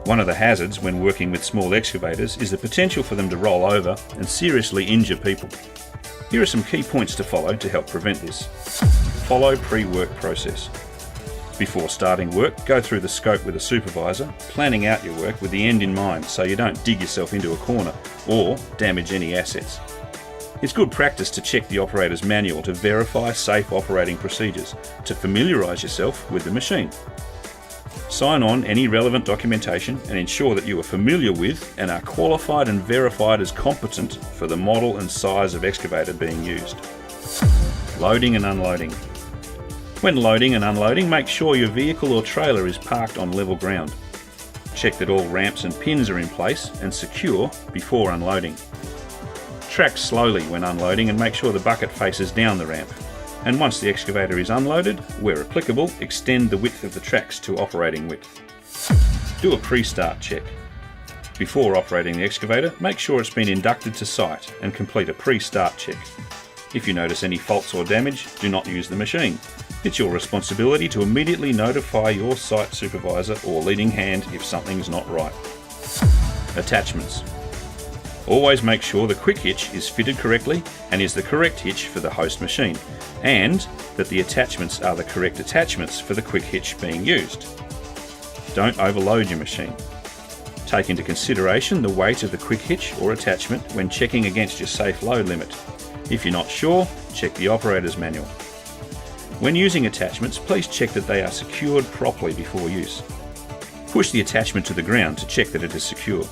One of the hazards when working with small excavators is the potential for them to roll over and seriously injure people. Here are some key points to follow to help prevent this. Follow pre-work process. Before starting work, go through the scope with a supervisor, planning out your work with the end in mind so you don't dig yourself into a corner or damage any assets. It's good practice to check the operator's manual to verify safe operating procedures, to familiarise yourself with the machine. Sign on any relevant documentation and ensure that you are familiar with and are qualified and verified as competent for the model and size of excavator being used. Loading and unloading. When loading and unloading, make sure your vehicle or trailer is parked on level ground. Check that all ramps and pins are in place and secure before unloading. Track slowly when unloading and make sure the bucket faces down the ramp. And once the excavator is unloaded, where applicable, extend the width of the tracks to operating width. Do a pre-start check. Before operating the excavator, make sure it's been inducted to site and complete a pre-start check. If you notice any faults or damage, do not use the machine. It's your responsibility to immediately notify your site supervisor or leading hand if something's not right. Attachments. Always make sure the quick hitch is fitted correctly and is the correct hitch for the host machine, and that the attachments are the correct attachments for the quick hitch being used. Don't overload your machine. Take into consideration the weight of the quick hitch or attachment when checking against your safe load limit. If you're not sure, check the operator's manual. When using attachments, please check that they are secured properly before use. Push the attachment to the ground to check that it is secure.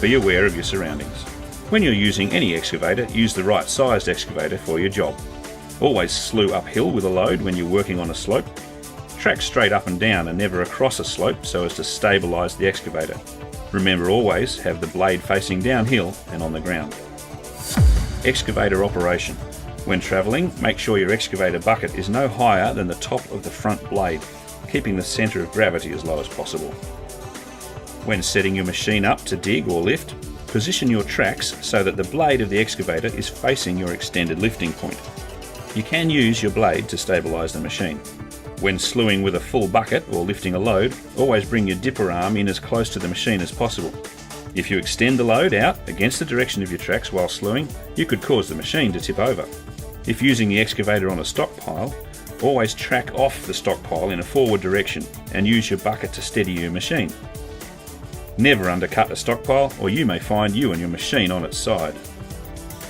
Be aware of your surroundings. When you're using any excavator, use the right sized excavator for your job. Always slew uphill with a load when you're working on a slope. Track straight up and down and never across a slope so as to stabilise the excavator. Remember, always have the blade facing downhill and on the ground. Excavator operation. When travelling, make sure your excavator bucket is no higher than the top of the front blade, keeping the centre of gravity as low as possible. When setting your machine up to dig or lift, position your tracks so that the blade of the excavator is facing your extended lifting point. You can use your blade to stabilise the machine. When slewing with a full bucket or lifting a load, always bring your dipper arm in as close to the machine as possible. If you extend the load out against the direction of your tracks while slewing, you could cause the machine to tip over. If using the excavator on a stockpile, always track off the stockpile in a forward direction and use your bucket to steady your machine. Never undercut a stockpile or you may find you and your machine on its side.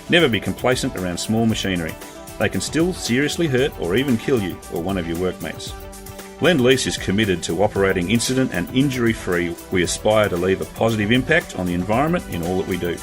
Never be complacent around small machinery. They can still seriously hurt or even kill you or one of your workmates. Lease is committed to operating incident and injury-free. We aspire to leave a positive impact on the environment in all that we do.